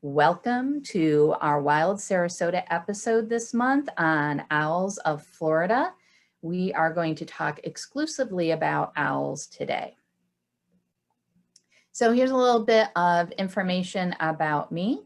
Welcome to our Wild Sarasota episode this month on Owls of Florida. We are going to talk exclusively about owls today. So here's a little bit of information about me.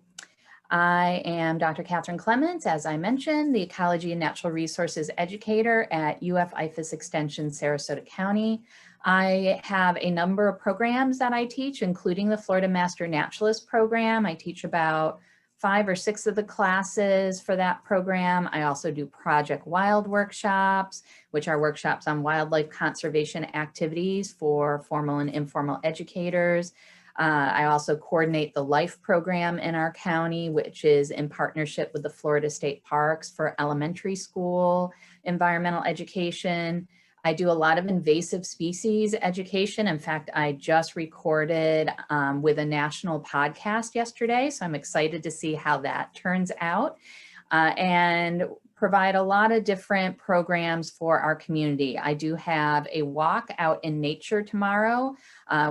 I am Dr. Katherine Clements, as I mentioned, the Ecology and Natural Resources Educator at IFAS Extension, Sarasota County. I have a number of programs that I teach, including the Florida Master Naturalist program. I teach about 5 or 6 of the classes for that program. I also do Project Wild workshops, which are workshops on wildlife conservation activities for formal and informal educators. I also coordinate the LIFE program in our county, which is in partnership with the Florida State Parks for elementary school environmental education. I do a lot of invasive species education. In fact, I just recorded with a national podcast yesterday, so I'm excited to see how that turns out. And provide a lot of different programs for our community. I do have a walk out in nature tomorrow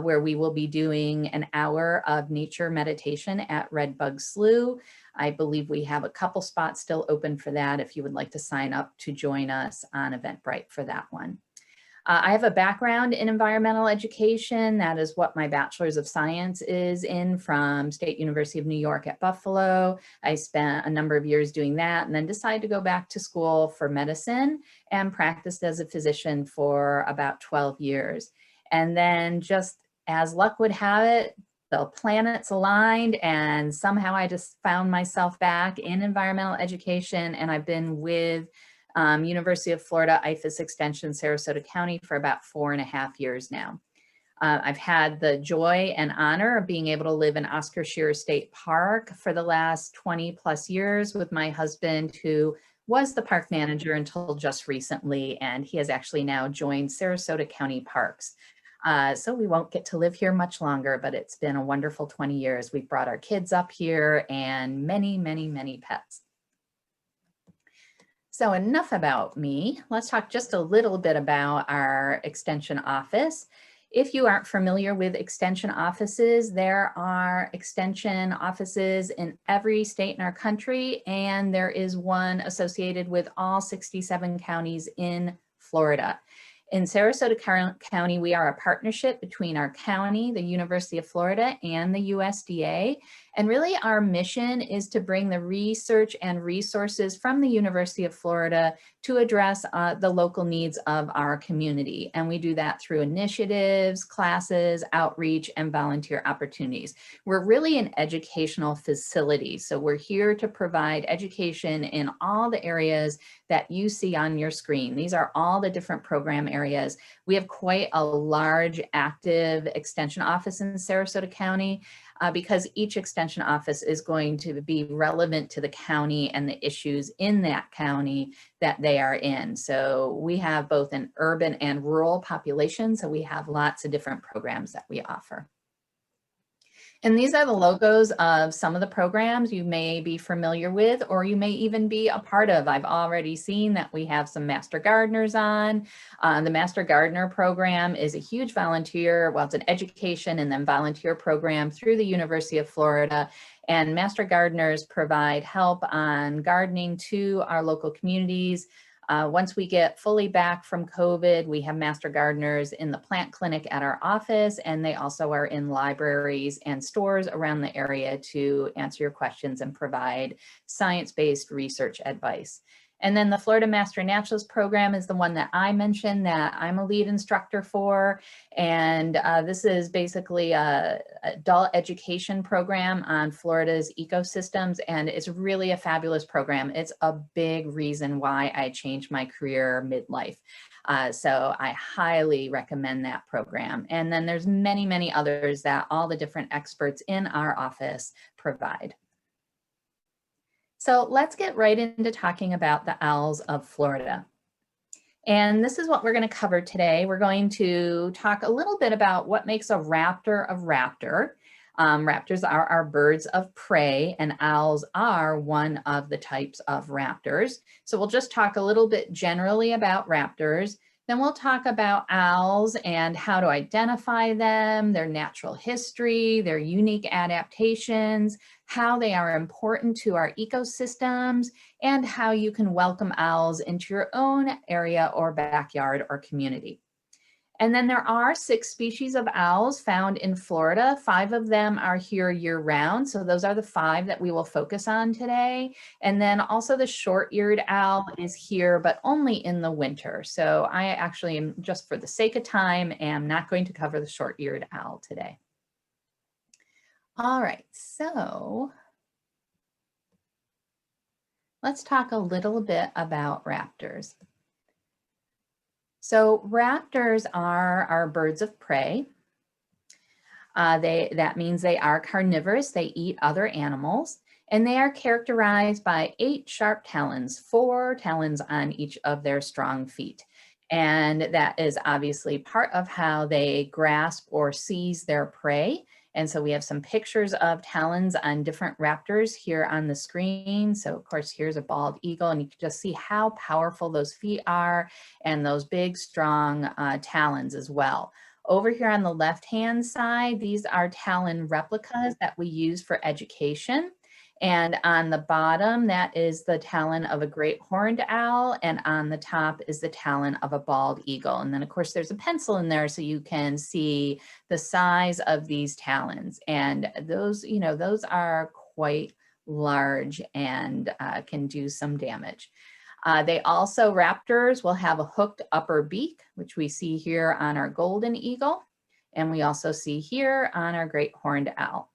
where we will be doing an hour of nature meditation at Redbug Slough. I believe we have a couple spots still open for that if you would like to sign up to join us on Eventbrite for that one. I have a background in environmental education. That is what my Bachelor's of Science is in from State University of New York at Buffalo. I spent a number of years doing that and then decided to go back to school for medicine and practiced as a physician for about 12 years. And then just as luck would have it, the planets aligned and somehow I just found myself back in environmental education, and I've been with University of Florida, IFAS Extension, Sarasota County for about 4.5 years now. I've had the joy and honor of being able to live in Oscar Scherer State Park for the last 20 plus years with my husband, who was the park manager until just recently, and he has actually now joined Sarasota County Parks. So we won't get to live here much longer, but it's been a wonderful 20 years. We've brought our kids up here and many, many, many pets. So enough about me. Let's talk just a little bit about our extension office. If you aren't familiar with extension offices, there are extension offices in every state in our country, and there is one associated with all 67 counties in Florida. In Sarasota County, we are a partnership between our county, the University of Florida, and the USDA. And really our mission is to bring the research and resources from the University of Florida to address the local needs of our community. And we do that through initiatives, classes, outreach, and volunteer opportunities. We're really an educational facility. So we're here to provide education in all the areas that you see on your screen. These are all the different program areas. We have quite a large active extension office in Sarasota County because each extension office is going to be relevant to the county and the issues in that county that they are in. So we have both an urban and rural population, so we have lots of different programs that we offer. And these are the logos of some of the programs you may be familiar with, or you may even be a part of. I've already seen that we have some Master Gardeners on. The Master Gardener program is a huge volunteer, well, it's an education and then volunteer program through the University of Florida. And Master Gardeners provide help on gardening to our local communities. Once we get fully back from COVID, we have Master Gardeners in the plant clinic at our office, and they also are in libraries and stores around the area to answer your questions and provide science-based research advice. And then the Florida Master Naturalist program is the one that I mentioned that I'm a lead instructor for. And this is basically an adult education program on Florida's ecosystems. And it's really a fabulous program. It's a big reason why I changed my career midlife. So I highly recommend that program. And then there's many, many others that all the different experts in our office provide. So let's get right into talking about the owls of Florida. And this is what we're going to cover today. We're going to talk a little bit about what makes a raptor a raptor. Raptors are our birds of prey, and owls are one of the types of raptors. So we'll just talk a little bit generally about raptors, Then we'll talk about owls and how to identify them, their natural history, their unique adaptations, how they are important to our ecosystems, and how you can welcome owls into your own area or backyard or community. And then there are 6 species of owls found in Florida. 5 of them are here year round. So those are the 5 that we will focus on today. And then also the short-eared owl is here, but only in the winter. So I actually am, just for the sake of time, am not going to cover the short-eared owl today. All right, so let's talk a little bit about raptors. So raptors are our birds of prey. That means they are carnivorous. They eat other animals, and they are characterized by 8 sharp talons, 4 talons on each of their strong feet. And that is obviously part of how they grasp or seize their prey. And so we have some pictures of talons on different raptors here on the screen. So of course, here's a bald eagle, and you can just see how powerful those feet are and those big, strong talons as well. Over here on the left-hand side, these are talon replicas that we use for education. And on the bottom, that is the talon of a great horned owl, and on the top is the talon of a bald eagle. And then of course there's a pencil in there so you can see the size of these talons. And those, you know, those are quite large and can do some damage. They also, raptors will have a hooked upper beak, which we see here on our golden eagle. And we also see here on our great horned owl.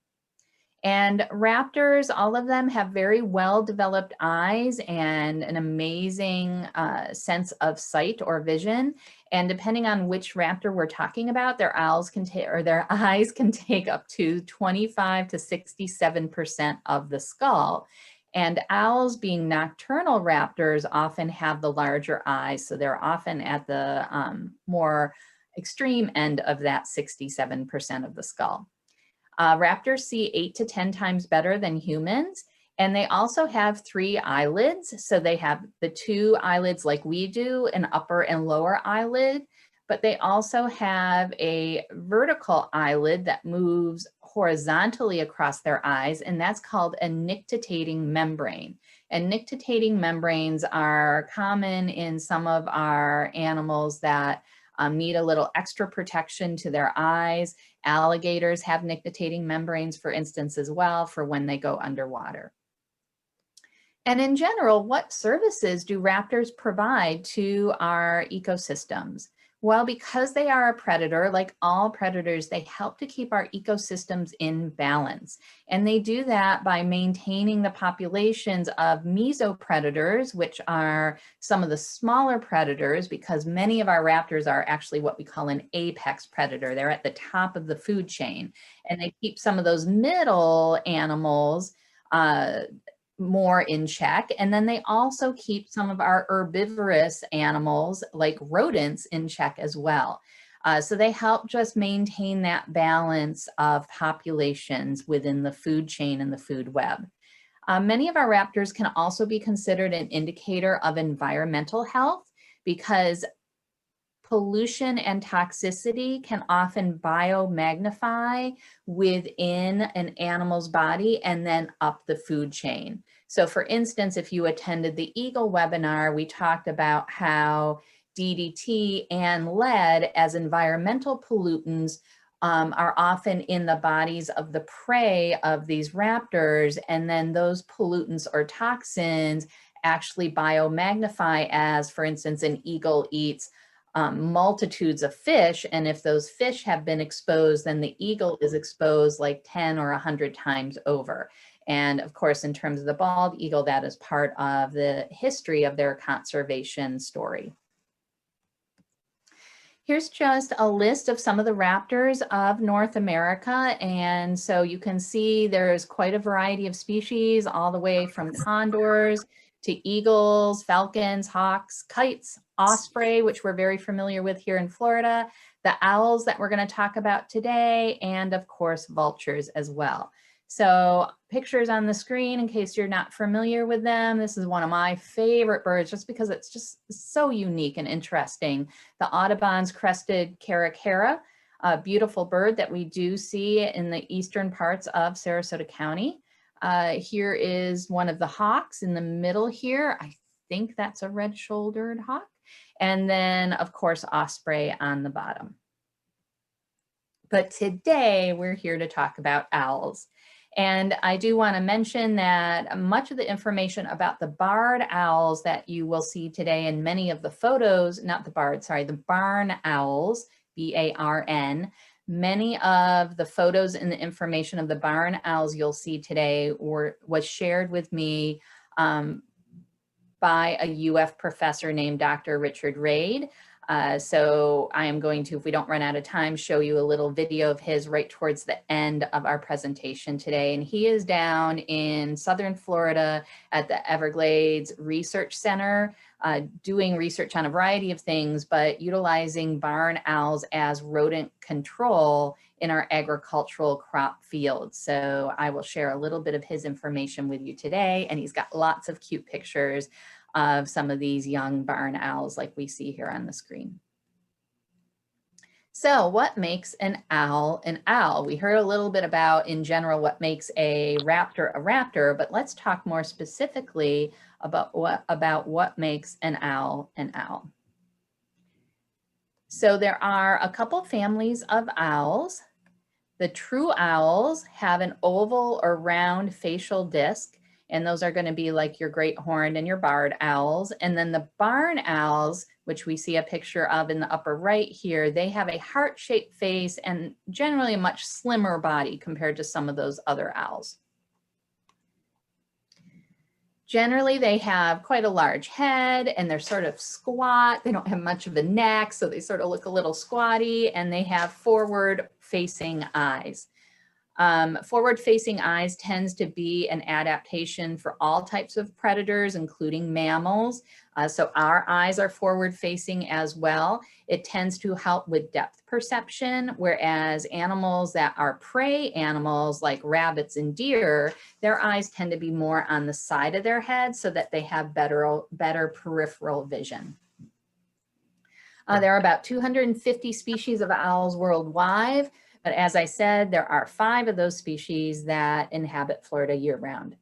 And raptors, all of them have very well-developed eyes and an amazing sense of sight or vision. And depending on which raptor we're talking about, their eyes can take up to 25 to 67% of the skull. And owls, being nocturnal raptors, often have the larger eyes. So they're often at the more extreme end of that 67% of the skull. Raptors see 8 to 10 times better than humans, and they also have 3 eyelids. So they have the 2 eyelids like we do, an upper and lower eyelid, but they also have a vertical eyelid that moves horizontally across their eyes, and that's called a nictitating membrane. And nictitating membranes are common in some of our animals that need a little extra protection to their eyes. Alligators have nictitating membranes, for instance, as well, for when they go underwater. And in general, what services do raptors provide to our ecosystems? Well, because they are a predator, like all predators, they help to keep our ecosystems in balance. And they do that by maintaining the populations of mesopredators, which are some of the smaller predators, because many of our raptors are actually what we call an apex predator. They're at the top of the food chain. And they keep some of those middle animals more in check. And then they also keep some of our herbivorous animals like rodents in check as well. So they help just maintain that balance of populations within the food chain and the food web. Many of our raptors can also be considered an indicator of environmental health, because pollution and toxicity can often biomagnify within an animal's body and then up the food chain. So for instance, if you attended the Eagle webinar, we talked about how DDT and lead as environmental pollutants are often in the bodies of the prey of these raptors, and then those pollutants or toxins actually biomagnify as, for instance, an eagle eats multitudes of fish, and if those fish have been exposed, then the eagle is exposed like 10 or 100 times over. And of course, in terms of the bald eagle, that is part of the history of their conservation story. Here's just a list of some of the raptors of North America. And so you can see there's quite a variety of species, all the way from condors to eagles, falcons, hawks, kites, osprey, which we're very familiar with here in Florida, the owls that we're going to talk about today, and of course, vultures as well. So pictures on the screen in case you're not familiar with them. This is one of my favorite birds just because it's just so unique and interesting. The Audubon's crested caracara, a beautiful bird that we do see in the eastern parts of Sarasota County. Here is one of the hawks in the middle here. I think that's a red-shouldered hawk. And then, of course, osprey on the bottom. But today we're here to talk about owls. And I do want to mention that much of the information about the barred owls that you will see today in many of the photos, not the barred, sorry, the barn owls, B-A-R-N, many of the photos and the information of the barn owls you'll see today was shared with me by a UF professor named Dr. Richard Raid. So I am going to, if we don't run out of time, show you a little video of his right towards the end of our presentation today. And he is down in Southern Florida at the Everglades Research Center, doing research on a variety of things, but utilizing barn owls as rodent control in our agricultural crop fields. So I will share a little bit of his information with you today. And he's got lots of cute pictures of some of these young barn owls like we see here on the screen. So what makes an owl an owl? We heard a little bit about, in general, what makes a raptor, but let's talk more specifically about what makes an owl an owl. So there are a couple families of owls. The true owls have an oval or round facial disc, and those are going to be like your great horned and your barred owls. And then the barn owls, which we see a picture of in the upper right here, they have a heart-shaped face and generally a much slimmer body compared to some of those other owls. Generally, they have quite a large head and they're sort of squat. They don't have much of a neck, so they sort of look a little squatty, and they have forward-facing eyes. Forward-facing eyes tends to be an adaptation for all types of predators, including mammals. So our eyes are forward-facing as well. It tends to help with depth perception, whereas animals that are prey animals like rabbits and deer, their eyes tend to be more on the side of their head so that they have better peripheral vision. There are about 250 species of owls worldwide. But as I said, there are 5 of those species that inhabit Florida year-round.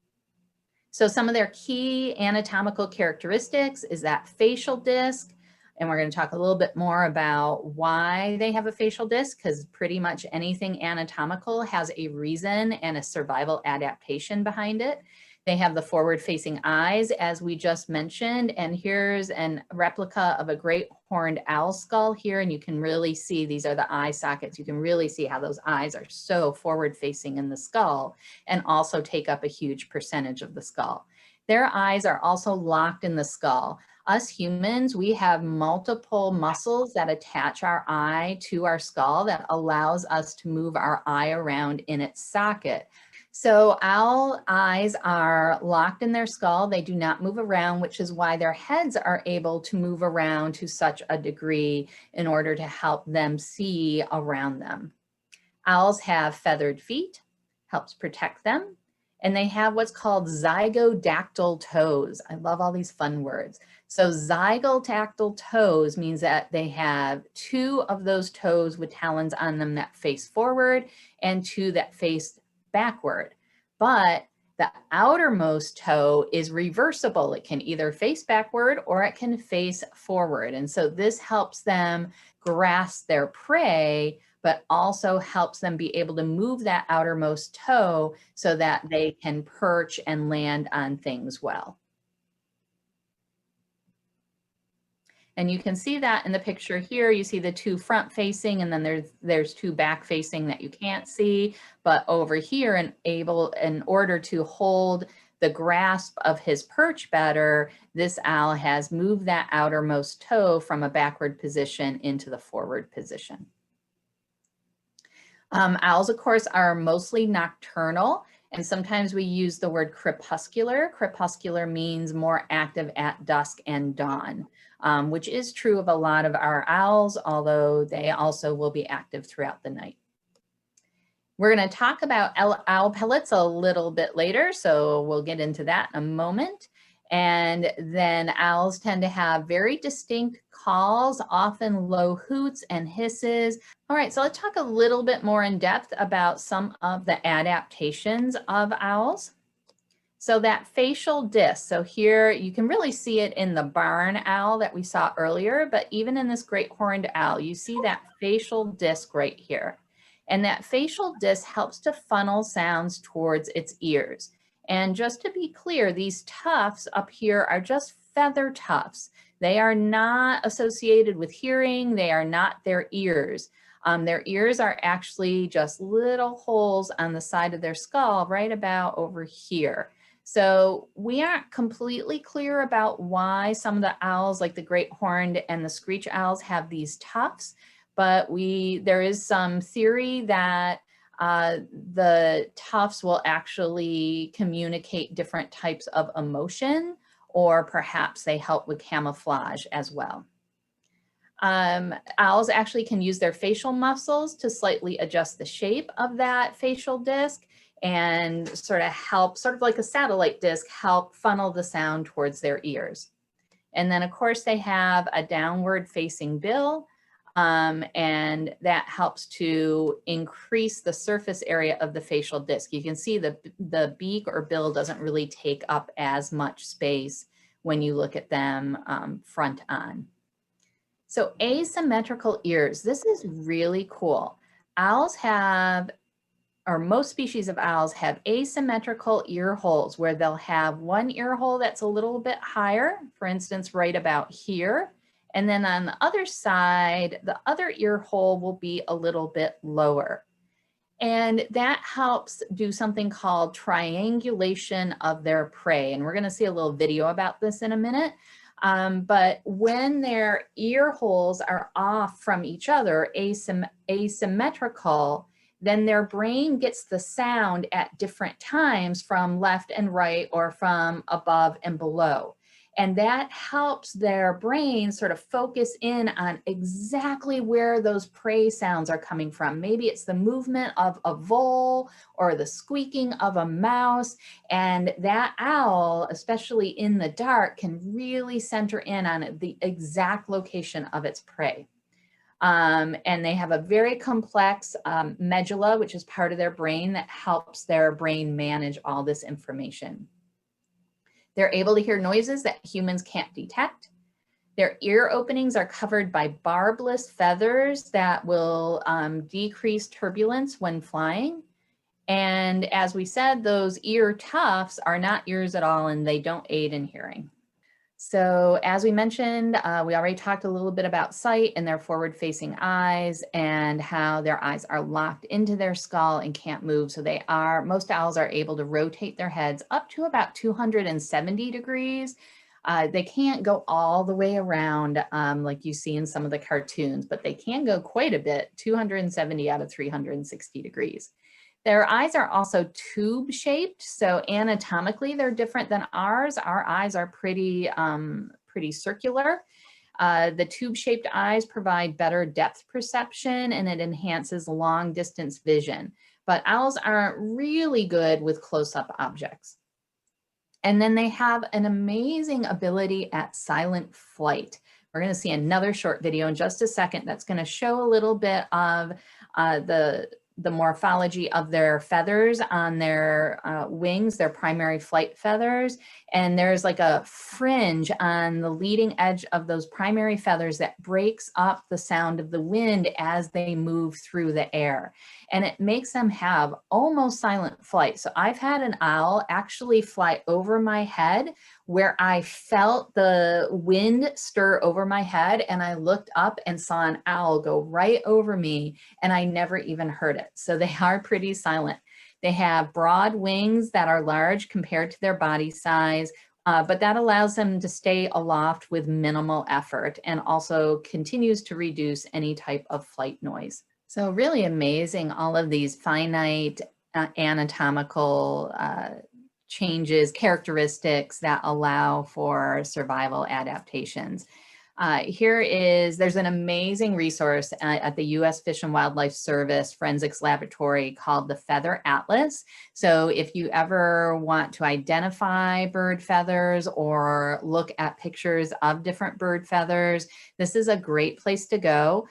So some of their key anatomical characteristics is that facial disc, and we're going to talk a little bit more about why they have a facial disc, because pretty much anything anatomical has a reason and a survival adaptation behind it. They have the forward-facing eyes, as we just mentioned, and here's a replica of a great horned owl skull here, and you can really see these are the eye sockets. You can really see how those eyes are so forward-facing in the skull and also take up a huge percentage of the skull. Their eyes are also locked in the skull. Us humans, we have multiple muscles that attach our eye to our skull that allows us to move our eye around in its socket. So owl eyes are locked in their skull. They do not move around, which is why their heads are able to move around to such a degree in order to help them see around them. Owls have feathered feet, helps protect them, and they have what's called zygodactyl toes. I love all these fun words. So zygodactyl toes means that they have 2 of those toes with talons on them that face forward and 2 that face backward, but the outermost toe is reversible. It can either face backward or it can face forward. And so this helps them grasp their prey, but also helps them be able to move that outermost toe so that they can perch and land on things well. And you can see that in the picture here. You see the 2 front facing, and then there's 2 back facing that you can't see. But over here, in order to hold the grasp of his perch better, this owl has moved that outermost toe from a backward position into the forward position. Owls, of course, are mostly nocturnal, and sometimes we use the word crepuscular. Crepuscular means more active at dusk and dawn, which is true of a lot of our owls, although they also will be active throughout the night. We're going to talk about owl pellets a little bit later, so we'll get into that in a moment. And then owls tend to have very distinct calls, often low hoots and hisses. All right, so let's talk a little bit more in depth about some of the adaptations of owls. So that facial disc, so here you can really see it in the barn owl that we saw earlier, but even in this great horned owl, you see that facial disc right here. And that facial disc helps to funnel sounds towards its ears. And just to be clear, these tufts up here are just feather tufts. They are not associated with hearing. They are not their ears. Their ears are actually just little holes on the side of their skull right about over here. So we aren't completely clear about why some of the owls like the great horned and the screech owls have these tufts, but there is some theory that the tufts will actually communicate different types of emotion, or perhaps they help with camouflage as well. Owls actually can use their facial muscles to slightly adjust the shape of that facial disc and sort of help, sort of like a satellite disc, help funnel the sound towards their ears. And then of course they have a downward facing bill, and that helps to increase the surface area of the facial disc. You can see the beak or bill doesn't really take up as much space when you look at them front on. So asymmetrical ears, this is really cool. Owls have, or most species of owls have asymmetrical ear holes where they'll have one ear hole that's a little bit higher, for instance, right about here. And then on the other side, the other ear hole will be a little bit lower. And that helps do something called triangulation of their prey. And we're going to see a little video about this in a minute. But when their ear holes are off from each other, asymmetrical, then their brain gets the sound at different times from left and right or from above and below. And that helps their brain sort of focus in on exactly where those prey sounds are coming from. Maybe it's the movement of a vole or the squeaking of a mouse. And that owl, especially in the dark, can really center in on the exact location of its prey. And they have a very complex medulla, which is part of their brain that helps their brain manage all this information. They're able to hear noises that humans can't detect. Their ear openings are covered by barbless feathers that will decrease turbulence when flying. And as we said, those ear tufts are not ears at all, and they don't aid in hearing. So as we mentioned, we already talked a little bit about sight and their forward-facing eyes and how their eyes are locked into their skull and can't move. So most owls are able to rotate their heads up to about 270 degrees. They can't go all the way around like you see in some of the cartoons, but they can go quite a bit, 270 out of 360 degrees. Their eyes are also tube shaped, so anatomically they're different than ours. Our eyes are pretty circular. The tube shaped eyes provide better depth perception and it enhances long distance vision, but owls aren't really good with close-up objects. And then they have an amazing ability at silent flight. We're going to see another short video in just a second that's going to show a little bit of the morphology of their feathers on their wings, their primary flight feathers. And there's like a fringe on the leading edge of those primary feathers that breaks up the sound of the wind as they move through the air. And it makes them have almost silent flight. So I've had an owl actually fly over my head where I felt the wind stir over my head and I looked up and saw an owl go right over me and I never even heard it. So they are pretty silent. They have broad wings that are large compared to their body size, but that allows them to stay aloft with minimal effort and also continues to reduce any type of flight noise. So really amazing, all of these finite anatomical changes, characteristics that allow for survival adaptations. There's an amazing resource at the U.S. Fish and Wildlife Service Forensics Laboratory called the Feather Atlas. So if you ever want to identify bird feathers or look at pictures of different bird feathers, this is a great place to go.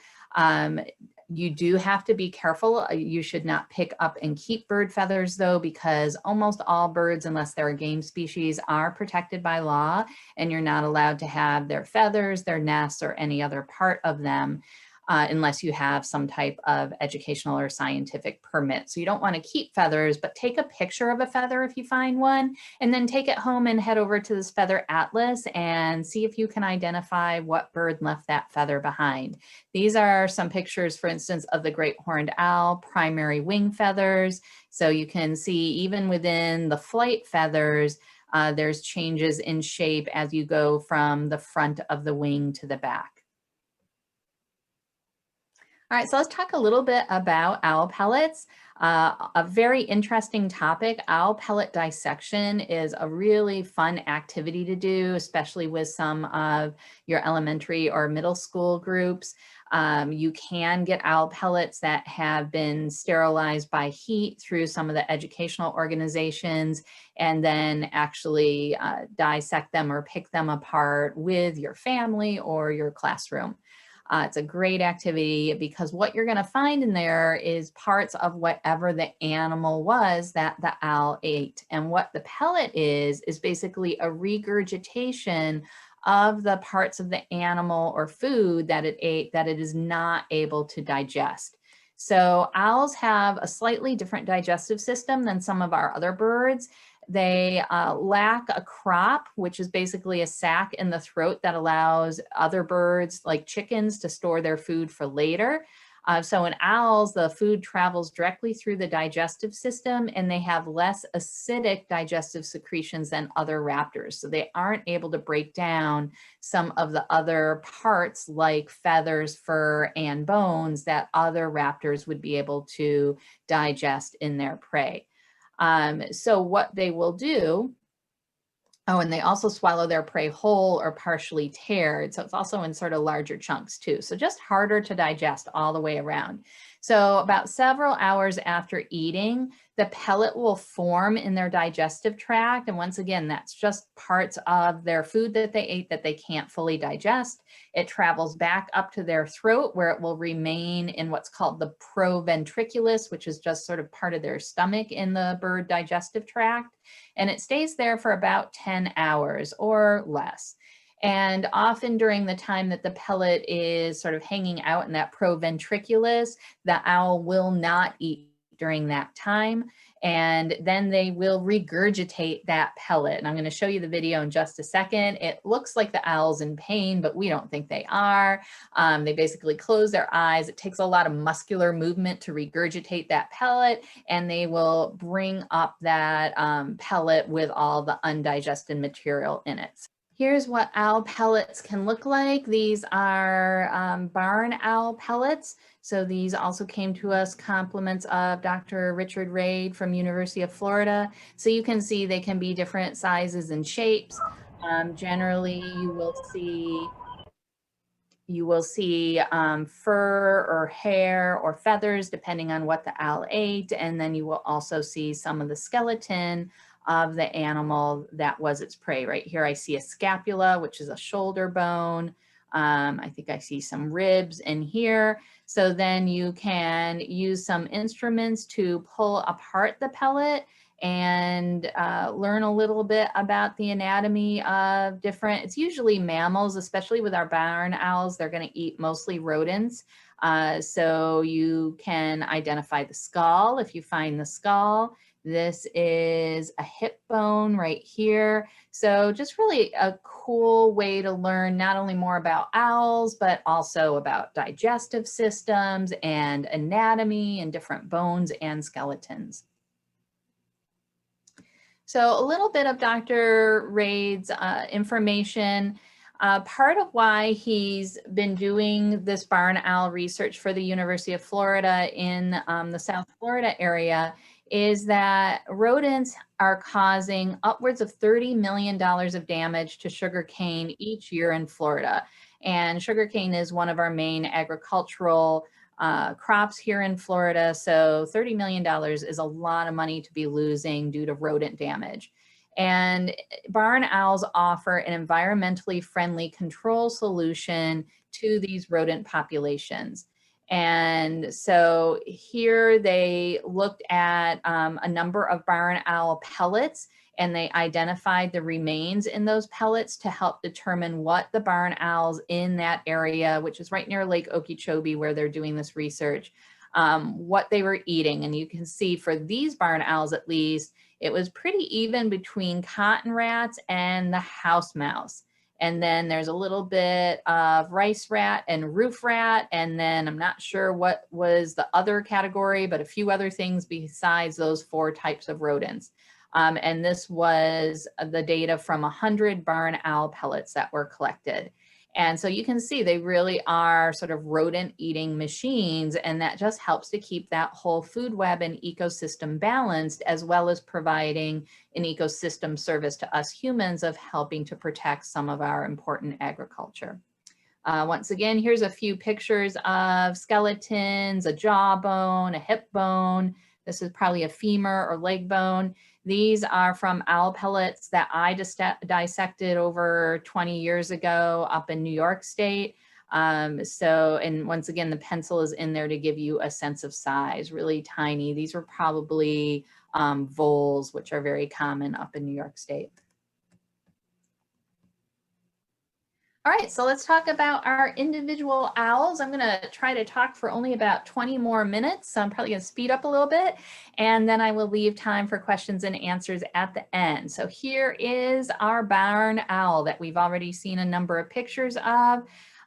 You do have to be careful. You should not pick up and keep bird feathers though, because almost all birds, unless they're a game species, are protected by law, and you're not allowed to have their feathers, their nests, or any other part of them unless you have some type of educational or scientific permit. So you don't want to keep feathers, but take a picture of a feather if you find one, and then take it home and head over to this Feather Atlas and see if you can identify what bird left that feather behind. These are some pictures, for instance, of the great horned owl primary wing feathers. So you can see even within the flight feathers, there's changes in shape as you go from the front of the wing to the back. All right, so let's talk a little bit about owl pellets. A very interesting topic. Owl pellet dissection is a really fun activity to do, especially with some of your elementary or middle school groups. You can get owl pellets that have been sterilized by heat through some of the educational organizations, and then actually dissect them or pick them apart with your family or your classroom. It's a great activity because what you're going to find in there is parts of whatever the animal was that the owl ate. And what the pellet is basically a regurgitation of the parts of the animal or food that it ate that it is not able to digest. So owls have a slightly different digestive system than some of our other birds. They lack a crop, which is basically a sac in the throat that allows other birds like chickens to store their food for later. So in owls, the food travels directly through the digestive system, and they have less acidic digestive secretions than other raptors. So they aren't able to break down some of the other parts like feathers, fur, and bones that other raptors would be able to digest in their prey. So what they will do, and they also swallow their prey whole or partially teared. So it's also in sort of larger chunks too. So just harder to digest all the way around. So about several hours after eating, the pellet will form in their digestive tract. And once again, that's just parts of their food that they ate that they can't fully digest. It travels back up to their throat where it will remain in what's called the proventriculus, which is just sort of part of their stomach in the bird digestive tract. And it stays there for about 10 hours or less. And often during the time that the pellet is sort of hanging out in that proventriculus, the owl will not eat during that time. And then they will regurgitate that pellet. And I'm going to show you the video in just a second. It looks like the owl's in pain, but we don't think they are. They basically close their eyes. It takes a lot of muscular movement to regurgitate that pellet, and they will bring up that pellet with all the undigested material in it. Here's what owl pellets can look like. These are barn owl pellets. So these also came to us compliments of Dr. Richard Raid from University of Florida. So you can see they can be different sizes and shapes. Generally, you will see fur or hair or feathers depending on what the owl ate. And then you will also see some of the skeleton of the animal that was its prey. Right here I see a scapula, which is a shoulder bone. I think I see some ribs in here. So then you can use some instruments to pull apart the pellet and learn a little bit about the anatomy of different, it's usually mammals, especially with our barn owls, they're going to eat mostly rodents. So you can identify the skull if you find the skull. This is a hip bone right here. So just really a cool way to learn not only more about owls, but also about digestive systems and anatomy and different bones and skeletons. So a little bit of Dr. Raid's information. Part of why he's been doing this barn owl research for the University of Florida in the South Florida area is that rodents are causing upwards of $30 million of damage to sugarcane each year in Florida. And sugarcane is one of our main agricultural crops here in Florida. So $30 million is a lot of money to be losing due to rodent damage. And barn owls offer an environmentally friendly control solution to these rodent populations. And so here they looked at a number of barn owl pellets, and they identified the remains in those pellets to help determine what the barn owls in that area, which is right near Lake Okeechobee where they're doing this research, what they were eating. And you can see for these barn owls, at least, it was pretty even between cotton rats and the house mouse. And then there's a little bit of rice rat and roof rat. And then I'm not sure what was the other category, but a few other things besides those 4 types of rodents. And this was the data from 100 barn owl pellets that were collected. And so you can see they really are sort of rodent eating machines, and that just helps to keep that whole food web and ecosystem balanced, as well as providing an ecosystem service to us humans of helping to protect some of our important agriculture. Once again, here's a few pictures of skeletons, a jawbone, a hip bone. This is probably a femur or leg bone. These are from owl pellets that I just dissected over 20 years ago up in New York State. And once again, the pencil is in there to give you a sense of size, really tiny. These were probably voles, which are very common up in New York State. All right, so let's talk about our individual owls. I'm gonna try to talk for only about 20 more minutes, so I'm probably gonna speed up a little bit, and then I will leave time for questions and answers at the end. So here is our barn owl that we've already seen a number of pictures of.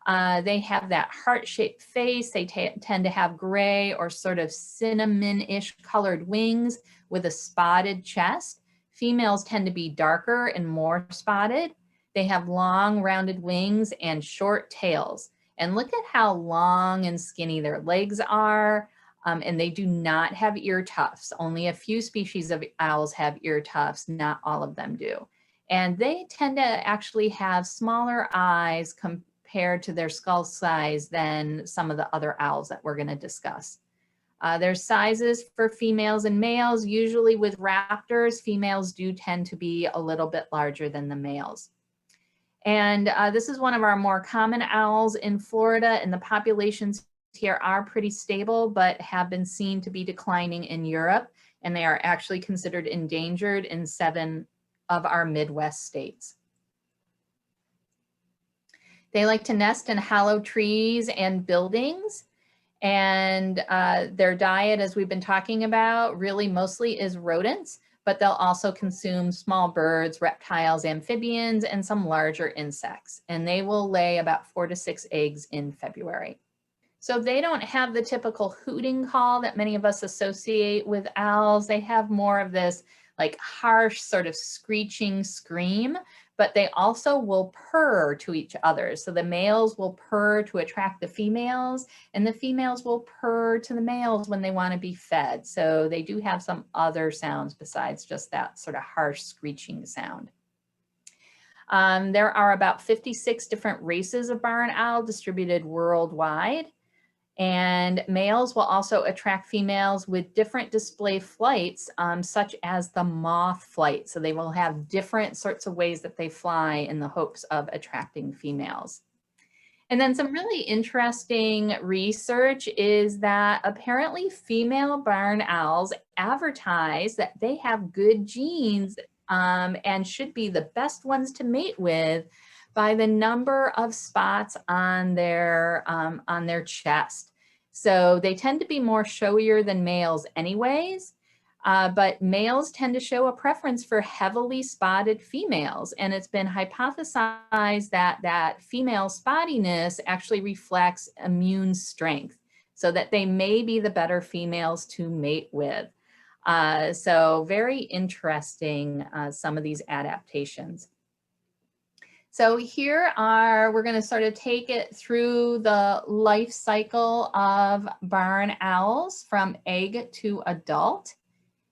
They have that heart-shaped face. They tend to have gray or sort of cinnamon-ish colored wings with a spotted chest. Females tend to be darker and more spotted. They have long rounded wings and short tails. And look at how long and skinny their legs are. And they do not have ear tufts. Only a few species of owls have ear tufts, not all of them do. And they tend to actually have smaller eyes compared to their skull size than some of the other owls that we're going to discuss. There's sizes for females and males. Usually with raptors, females do tend to be a little bit larger than the males. And this is one of our more common owls in Florida, and the populations here are pretty stable, but have been seen to be declining in Europe, and they are actually considered endangered in 7 of our Midwest states. They like to nest in hollow trees and buildings, and their diet, as we've been talking about, really mostly is rodents, but they'll also consume small birds, reptiles, amphibians, and some larger insects. And they will lay about 4 to 6 eggs in February. So they don't have the typical hooting call that many of us associate with owls. They have more of this like harsh sort of screeching scream, but they also will purr to each other. So the males will purr to attract the females, and the females will purr to the males when they want to be fed. So they do have some other sounds besides just that sort of harsh screeching sound. There are about 56 different races of barn owl distributed worldwide. And males will also attract females with different display flights, such as the moth flight. So they will have different sorts of ways that they fly in the hopes of attracting females. And then some really interesting research is that apparently female barn owls advertise that they have good genes and should be the best ones to mate with by the number of spots on their chest. So they tend to be more showier than males anyways, but males tend to show a preference for heavily spotted females. And it's been hypothesized that female spottiness actually reflects immune strength, so that they may be the better females to mate with. So very interesting, some of these adaptations. So here we're going to sort of take it through the life cycle of barn owls from egg to adult.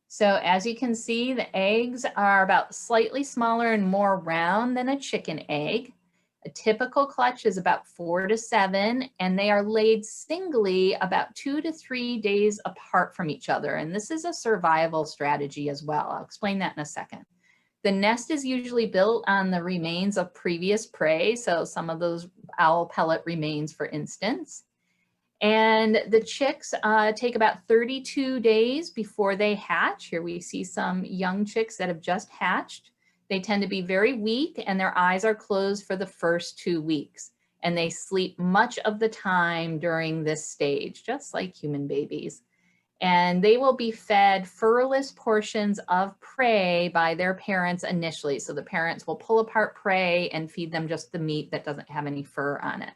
So as you can see, the eggs are about slightly smaller and more round than a chicken egg. A typical clutch is about 4 to 7, and they are laid singly about 2 to 3 days apart from each other. And this is a survival strategy as well. I'll explain that in a second. The nest is usually built on the remains of previous prey, so some of those owl pellet remains, for instance. And the chicks take about 32 days before they hatch. Here we see some young chicks that have just hatched. They tend to be very weak and their eyes are closed for the first 2 weeks. And they sleep much of the time during this stage, just like human babies. And they will be fed furless portions of prey by their parents initially. So the parents will pull apart prey and feed them just the meat that doesn't have any fur on it.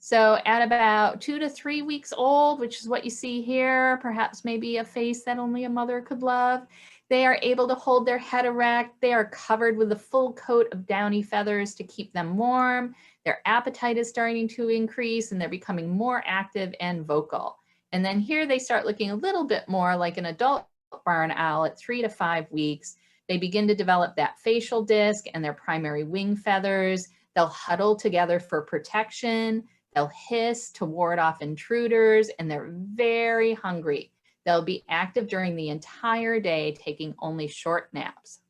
So at about 2 to 3 weeks old, which is what you see here, perhaps maybe a face that only a mother could love, they are able to hold their head erect. They are covered with a full coat of downy feathers to keep them warm. Their appetite is starting to increase and they're becoming more active and vocal. And then here they start looking a little bit more like an adult barn owl at 3 to 5 weeks. They begin to develop that facial disc and their primary wing feathers. They'll huddle together for protection. They'll hiss to ward off intruders, and they're very hungry. They'll be active during the entire day, taking only short naps.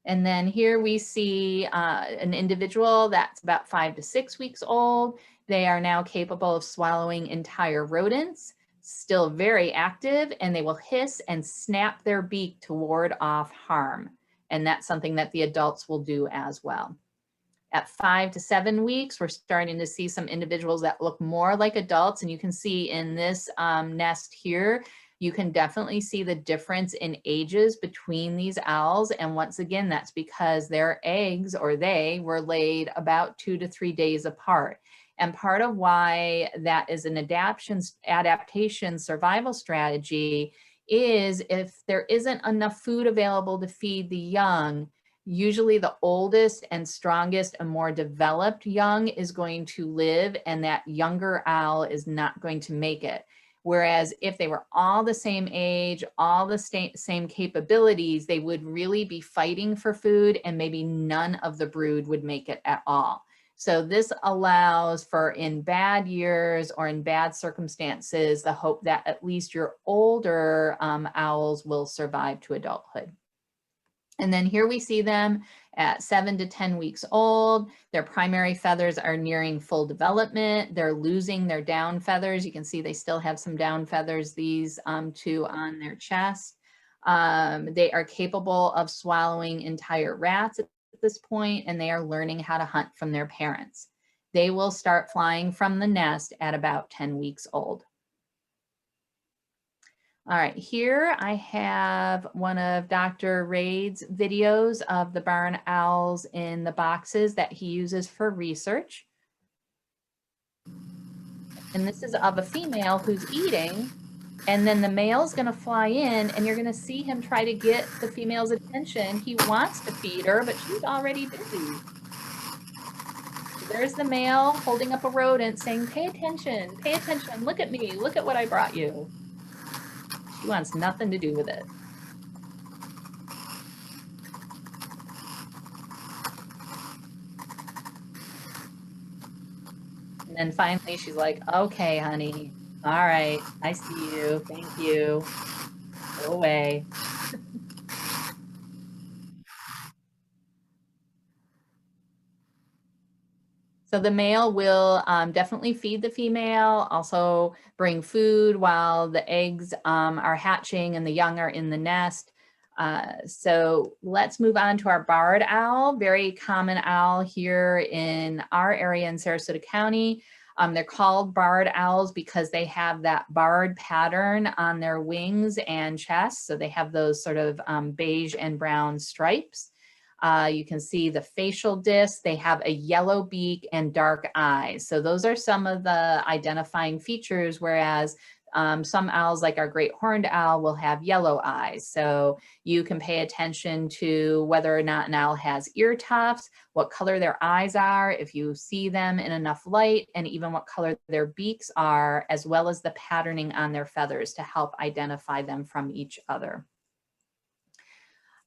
And then here we see an individual that's about 5 to 6 weeks old. They are now capable of swallowing entire rodents, still very active, and they will hiss and snap their beak to ward off harm. And that's something that the adults will do as well. At 5 to 7 weeks, we're starting to see some individuals that look more like adults. And you can see in this nest here, you can definitely see the difference in ages between these owls. And once again, that's because their eggs, or they, were laid about 2 to 3 days apart. And part of why that is an adaptation survival strategy is if there isn't enough food available to feed the young, usually the oldest and strongest and more developed young is going to live, and that younger owl is not going to make it. Whereas if they were all the same age, all the same capabilities, they would really be fighting for food, and maybe none of the brood would make it at all. So this allows for, in bad years or in bad circumstances, the hope that at least your older owls will survive to adulthood. And then here we see them at 7 to 10 weeks old. Their primary feathers are nearing full development. They're losing their down feathers. You can see they still have some down feathers, these two on their chest. They are capable of swallowing entire rats at this point, and they are learning how to hunt from their parents. They will start flying from the nest at about 10 weeks old. All right, here I have one of Dr. Raid's videos of the barn owls in the boxes that he uses for research. And this is of a female who's eating, and then the male's gonna fly in, and you're gonna see him try to get the female's attention. He wants to feed her, but she's already busy. There's the male holding up a rodent saying, pay attention, look at me, look at what I brought you. She wants nothing to do with it. And then finally she's like, okay, honey. All right, I see you. Thank you. Go away. So the male will definitely feed the female, also bring food while the eggs are hatching and the young are in the nest. So let's move on to our barred owl, very common owl here in our area in Sarasota County. They're called barred owls because they have that barred pattern on their wings and chest. So they have those sort of beige and brown stripes. You can see the facial disc. They have a yellow beak and dark eyes. So those are some of the identifying features, whereas some owls, like our great horned owl, will have yellow eyes. So you can pay attention to whether or not an owl has ear tufts, what color their eyes are, if you see them in enough light, and even what color their beaks are, as well as the patterning on their feathers to help identify them from each other.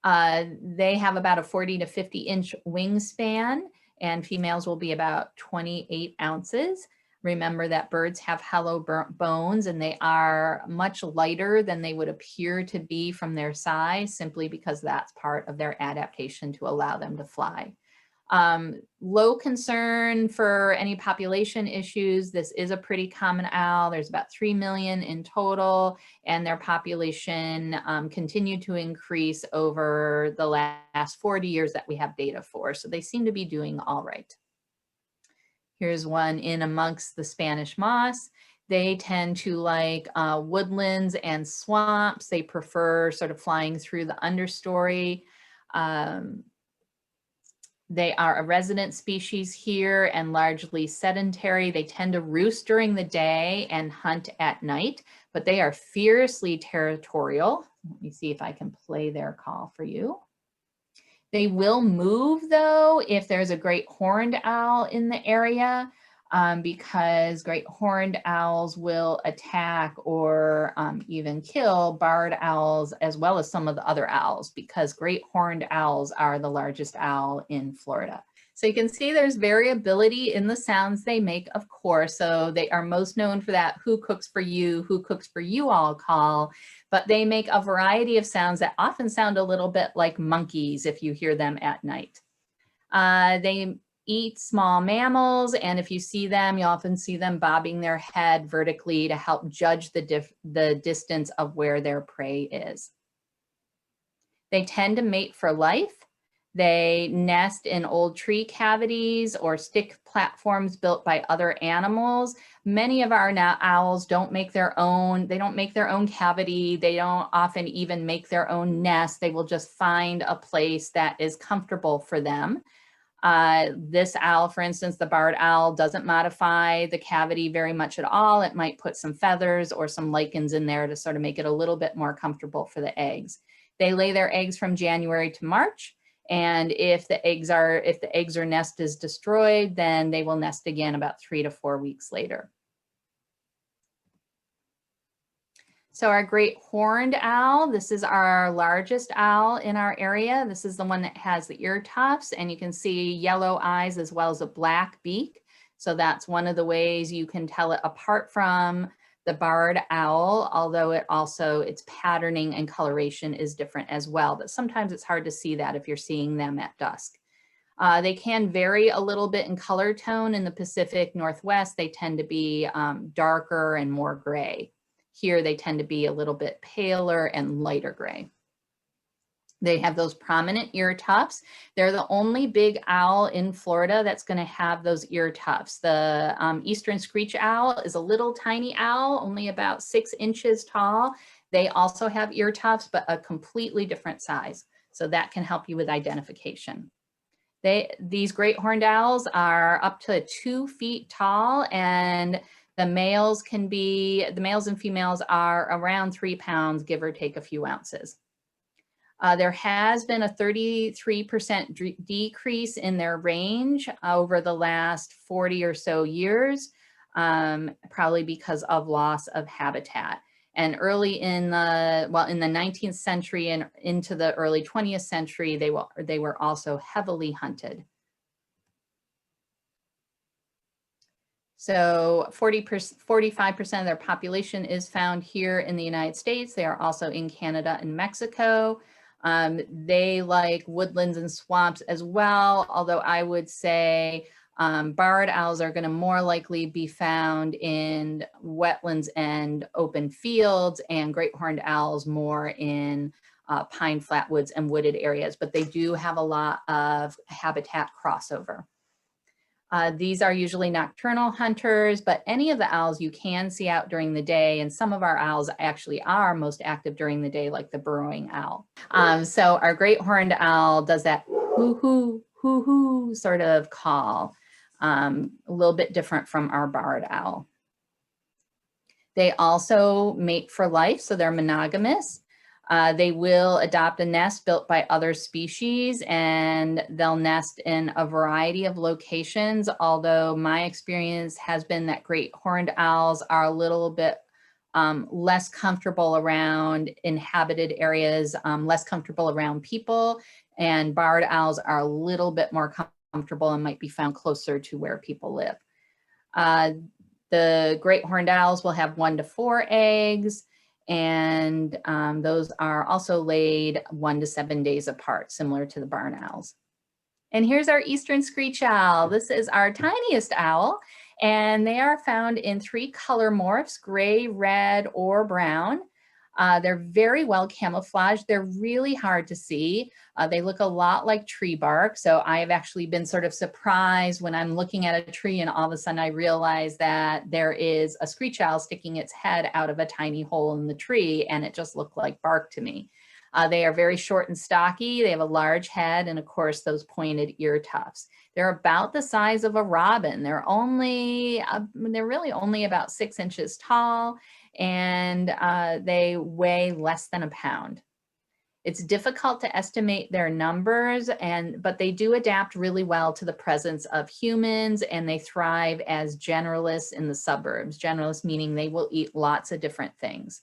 They have about a 40 to 50 inch wingspan, and females will be about 28 ounces. Remember that birds have hollow bones, and they are much lighter than they would appear to be from their size, simply because that's part of their adaptation to allow them to fly. Low concern for any population issues. This is a pretty common owl. There's about 3 million in total, and their population continued to increase over the last 40 years that we have data for. So they seem to be doing all right. Here's one in amongst the Spanish moss. They tend to like woodlands and swamps. They prefer sort of flying through the understory. They are a resident species here and largely sedentary. They tend to roost during the day and hunt at night, but they are fiercely territorial. Let me see if I can play their call for you. They will move though if there's a great horned owl in the area, because great horned owls will attack or even kill barred owls as well as some of the other owls, because great horned owls are the largest owl in Florida. So you can see there's variability in the sounds they make, of course. So they are most known for that who cooks for you all call, but they make a variety of sounds that often sound a little bit like monkeys if you hear them at night. They eat small mammals, and if you see them, you often see them bobbing their head vertically to help judge the distance of where their prey is. They tend to mate for life. They nest in old tree cavities or stick platforms built by other animals. Many of our owls don't make their own, they don't make their own cavity. They don't often even make their own nest. They will just find a place that is comfortable for them. This owl, for instance, the barred owl, doesn't modify the cavity very much at all. It might put some feathers or some lichens in there to sort of make it a little bit more comfortable for the eggs. They lay their eggs from January to March. And if the eggs or nest is destroyed, then they will nest again about 3 to 4 weeks later. So our great horned owl, this is our largest owl in our area. This is the one that has the ear tufts, and you can see yellow eyes as well as a black beak. So that's one of the ways you can tell it apart from the barred owl, although its patterning and coloration is different as well. But sometimes it's hard to see that if you're seeing them at dusk. They can vary a little bit in color tone. In the Pacific Northwest, they tend to be darker and more gray. Here, they tend to be a little bit paler and lighter gray. They have those prominent ear tufts. They're the only big owl in Florida that's going to have those ear tufts. The eastern screech owl is a little tiny owl, only about 6 inches tall. They also have ear tufts, but a completely different size. So that can help you with identification. These great horned owls are up to 2 feet tall, and the males and females are around 3 pounds, give or take a few ounces. There has been a 33% decrease in their range over the last 40 or so years, probably because of loss of habitat. And early in the 19th century and into the early 20th century, they were also heavily hunted. So 45% of their population is found here in the United States. They are also in Canada and Mexico. They like woodlands and swamps as well, although I would say barred owls are going to more likely be found in wetlands and open fields, and great horned owls more in pine flatwoods and wooded areas, but they do have a lot of habitat crossover. These are usually nocturnal hunters, but any of the owls you can see out during the day, and some of our owls actually are most active during the day, like the burrowing owl. So our great horned owl does that hoo-hoo, hoo-hoo sort of call, a little bit different from our barred owl. They also mate for life, so they're monogamous. They will adopt a nest built by other species, and they'll nest in a variety of locations, although my experience has been that great horned owls are a little bit less comfortable around inhabited areas, less comfortable around people, and barred owls are a little bit more comfortable and might be found closer to where people live. The great horned owls will have 1 to 4 eggs, and those are also laid 1 to 7 days apart, similar to the barn owls. And here's our eastern screech owl. This is our tiniest owl, and they are found in 3 color morphs, gray, red, or brown. They're very well camouflaged. They're really hard to see. They look a lot like tree bark. So I've actually been sort of surprised when I'm looking at a tree and all of a sudden I realize that there is a screech owl sticking its head out of a tiny hole in the tree, and it just looked like bark to me. They are very short and stocky. They have a large head and of course those pointed ear tufts. They're about the size of a robin. They're really only about 6 inches tall, and they weigh less than a pound. It's difficult to estimate their numbers, but they do adapt really well to the presence of humans, and they thrive as generalists in the suburbs. Generalists meaning they will eat lots of different things.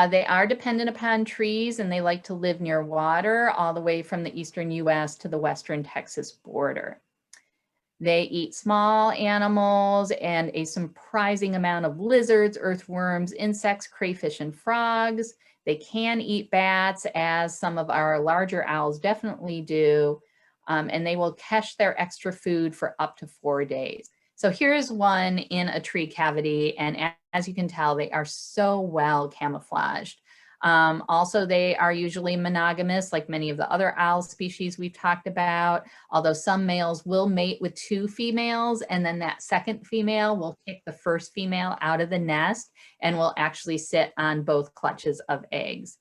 They are dependent upon trees, and they like to live near water all the way from the eastern US to the western Texas border. They eat small animals and a surprising amount of lizards, earthworms, insects, crayfish, and frogs. They can eat bats, as some of our larger owls definitely do, and they will cache their extra food for up to 4 days. So here's one in a tree cavity, and as you can tell, they are so well camouflaged. Also, they are usually monogamous, like many of the other owl species we've talked about, although some males will mate with 2 females, and then that second female will kick the first female out of the nest and will actually sit on both clutches of eggs.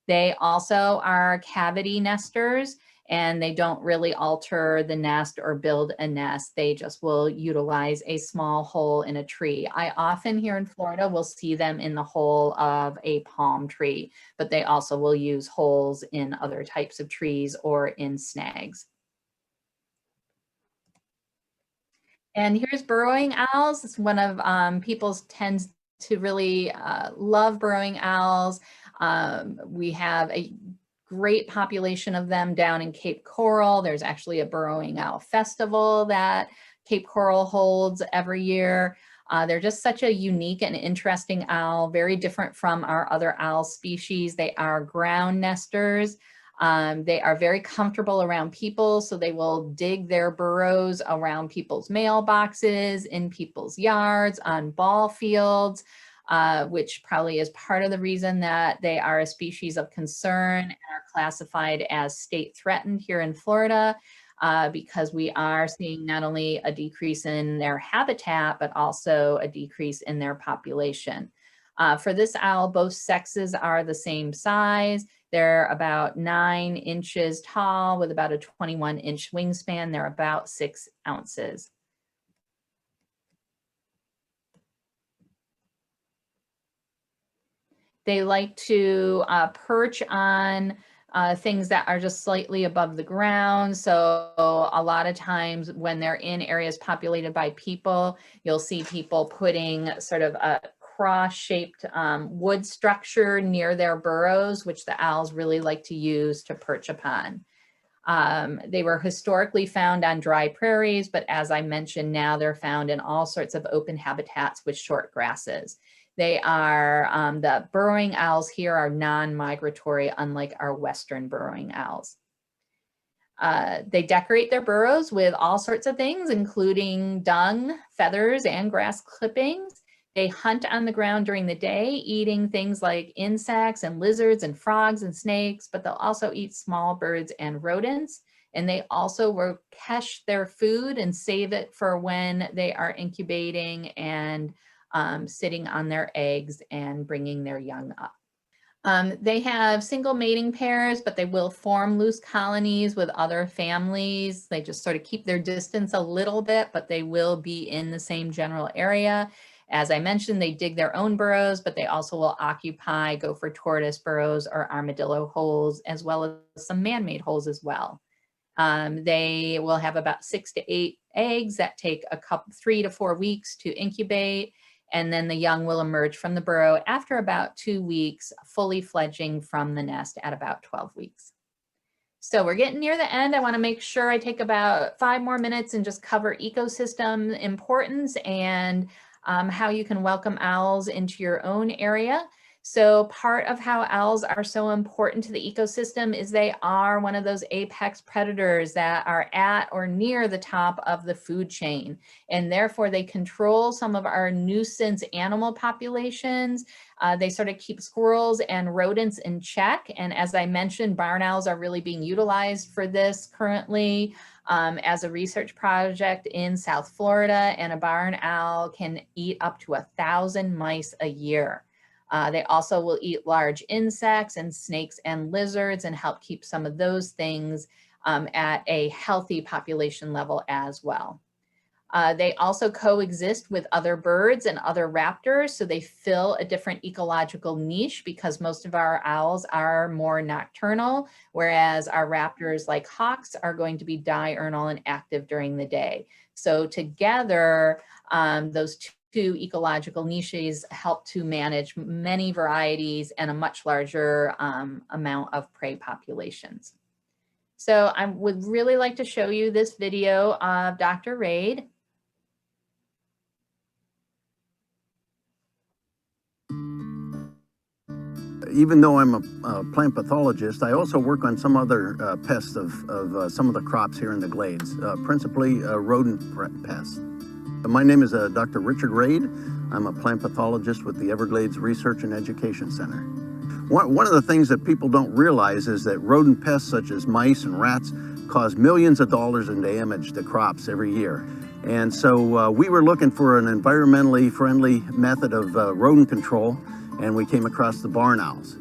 They also are cavity nesters, and they don't really alter the nest or build a nest. They just will utilize a small hole in a tree. I often here in Florida will see them in the hole of a palm tree, but they also will use holes in other types of trees or in snags. And here's burrowing owls. It's one of people's tends to really love burrowing owls. We have a great population of them down in Cape Coral. There's actually a burrowing owl festival that Cape Coral holds every year. They're just such a unique and interesting owl, very different from our other owl species. They are ground nesters. They are very comfortable around people, so they will dig their burrows around people's mailboxes, in people's yards, on ball fields, which probably is part of the reason that they are a species of concern and are classified as state threatened here in Florida, because we are seeing not only a decrease in their habitat, but also a decrease in their population. For this owl, both sexes are the same size. They're about 9 inches tall with about a 21-inch wingspan. They're about 6 ounces. They like to perch on things that are just slightly above the ground. So a lot of times when they're in areas populated by people, you'll see people putting sort of a cross-shaped wood structure near their burrows, which the owls really like to use to perch upon. They were historically found on dry prairies, but as I mentioned, now they're found in all sorts of open habitats with short grasses. They are, the burrowing owls here are non-migratory, unlike our western burrowing owls. They decorate their burrows with all sorts of things, including dung, feathers, and grass clippings. They hunt on the ground during the day, eating things like insects and lizards and frogs and snakes, but they'll also eat small birds and rodents. And they also will cache their food and save it for when they are incubating and sitting on their eggs and bringing their young up. They have single mating pairs, but they will form loose colonies with other families. They just sort of keep their distance a little bit, but they will be in the same general area. As I mentioned, they dig their own burrows, but they also will occupy gopher tortoise burrows or armadillo holes, as well as some man-made holes as well. They will have about 6 to 8 eggs that take 3 to 4 weeks to incubate. and then the young will emerge from the burrow after about 2 weeks, fully fledging from the nest at about 12 weeks. So we're getting near the end. I want to make sure I take about 5 more minutes and just cover ecosystem importance and how you can welcome owls into your own area. So part of how owls are so important to the ecosystem is they are one of those apex predators that are at or near the top of the food chain. And therefore they control some of our nuisance animal populations. They sort of keep squirrels and rodents in check. And as I mentioned, barn owls are really being utilized for this currently as a research project in South Florida. And a barn owl can eat up to 1,000 mice a year. They also will eat large insects and snakes and lizards and help keep some of those things at a healthy population level as well. They also coexist with other birds and other raptors, so they fill a different ecological niche because most of our owls are more nocturnal, whereas our raptors like hawks are going to be diurnal and active during the day. So together, those two ecological niches help to manage many varieties and a much larger amount of prey populations. So I would really like to show you this video of Dr. Raid. Even though I'm a plant pathologist, I also work on some other pests of some of the crops here in the glades, principally rodent pests. My name is Dr. Richard Raid. I'm a plant pathologist with the Everglades Research and Education Center. One of the things that people don't realize is that rodent pests such as mice and rats cause millions of dollars in damage to crops every year. And so we were looking for an environmentally friendly method of rodent control, and we came across the barn owls.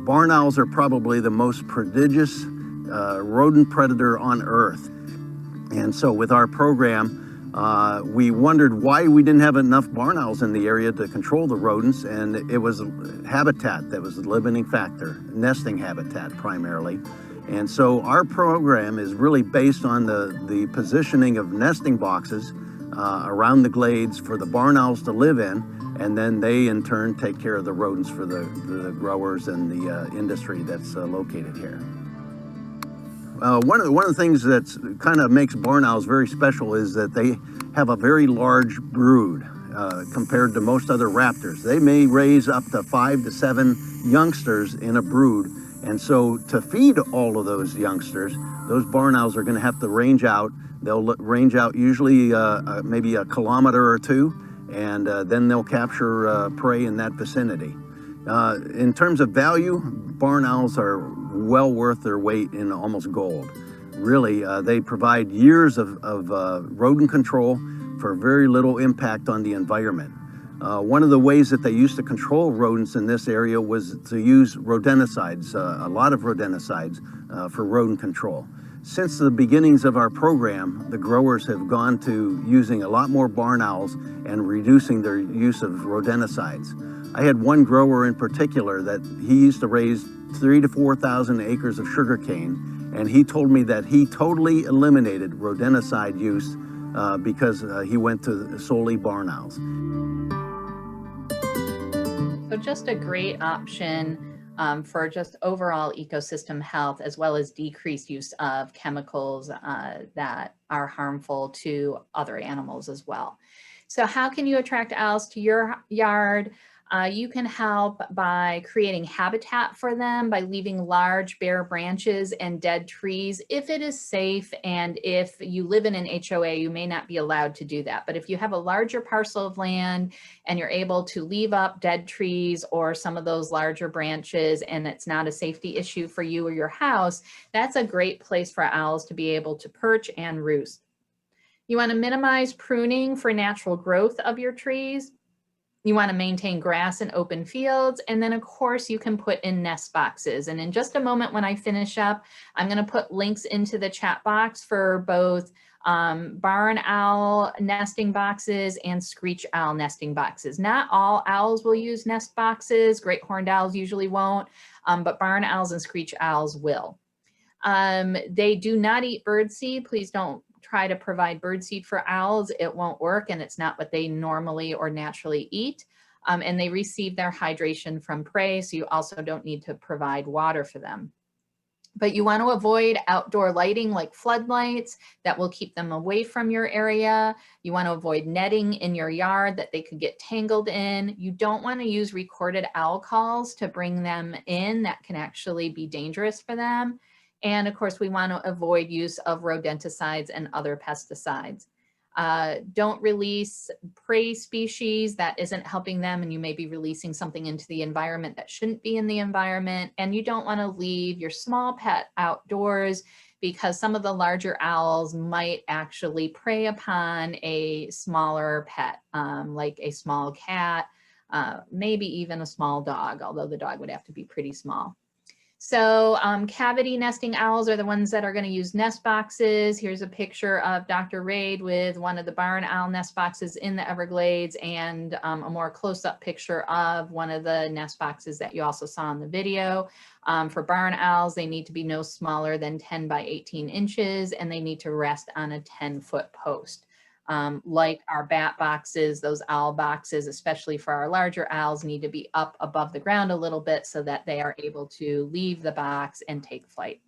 Barn owls are probably the most prodigious rodent predator on Earth. And so with our program, we wondered why we didn't have enough barn owls in the area to control the rodents, and it was habitat that was the limiting factor, nesting habitat primarily. And so our program is really based on the positioning of nesting boxes around the glades for the barn owls to live in, and then they in turn take care of the rodents for the growers and the industry that's located here. One of the things that's kind of makes barn owls very special is that they have a very large brood compared to most other raptors. They may raise up to 5 to 7 youngsters in a brood, and so to feed all of those youngsters, those barn owls are going to have to range out. They'll range out usually maybe a kilometer or two, and then they'll capture prey in that vicinity. In terms of value, barn owls are well worth their weight in almost gold. Really, they provide years of rodent control for very little impact on the environment. One of the ways that they used to control rodents in this area was to use rodenticides, a lot of rodenticides for rodent control. Since the beginnings of our program, the growers have gone to using a lot more barn owls and reducing their use of rodenticides. I had one grower in particular that he used to raise 3,000 to 4,000 acres of sugarcane, and he told me that he totally eliminated rodenticide use because he went to solely barn owls. So just a great option for just overall ecosystem health, as well as decreased use of chemicals that are harmful to other animals as well. So how can you attract owls to your yard? You can help by creating habitat for them, by leaving large bare branches and dead trees if it is safe, and if you live in an HOA, you may not be allowed to do that. But if you have a larger parcel of land and you're able to leave up dead trees or some of those larger branches and it's not a safety issue for you or your house, that's a great place for owls to be able to perch and roost. You want to minimize pruning for natural growth of your trees. You want to maintain grass and open fields. And then of course you can put in nest boxes. And in just a moment when I finish up, I'm going to put links into the chat box for both barn owl nesting boxes and screech owl nesting boxes. Not all owls will use nest boxes. Great horned owls usually won't, but barn owls and screech owls will. They do not eat birdseed. Please don't try to provide birdseed for owls, it won't work, and it's not what they normally or naturally eat. And they receive their hydration from prey, so you also don't need to provide water for them. But you want to avoid outdoor lighting like floodlights that will keep them away from your area. You want to avoid netting in your yard that they could get tangled in. You don't want to use recorded owl calls to bring them in. That can actually be dangerous for them. And of course, we want to avoid use of rodenticides and other pesticides. Don't release prey species that isn't helping them, and you may be releasing something into the environment that shouldn't be in the environment. And you don't want to leave your small pet outdoors because some of the larger owls might actually prey upon a smaller pet, like a small cat, maybe even a small dog, although the dog would have to be pretty small. So cavity nesting owls are the ones that are going to use nest boxes. Here's a picture of Dr. Raid with one of the barn owl nest boxes in the Everglades, and a more close-up picture of one of the nest boxes that you also saw in the video. For barn owls, they need to be no smaller than 10 by 18 inches, and they need to rest on a 10-foot post. Like our bat boxes, those owl boxes, especially for our larger owls, need to be up above the ground a little bit so that they are able to leave the box and take flight.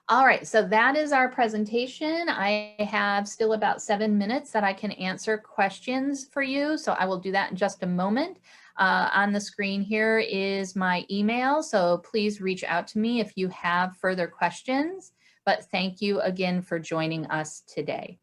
All right, so that is our presentation. I have still about 7 minutes that I can answer questions for you, so I will do that in just a moment. On the screen here is my email, so please reach out to me if you have further questions. But thank you again for joining us today.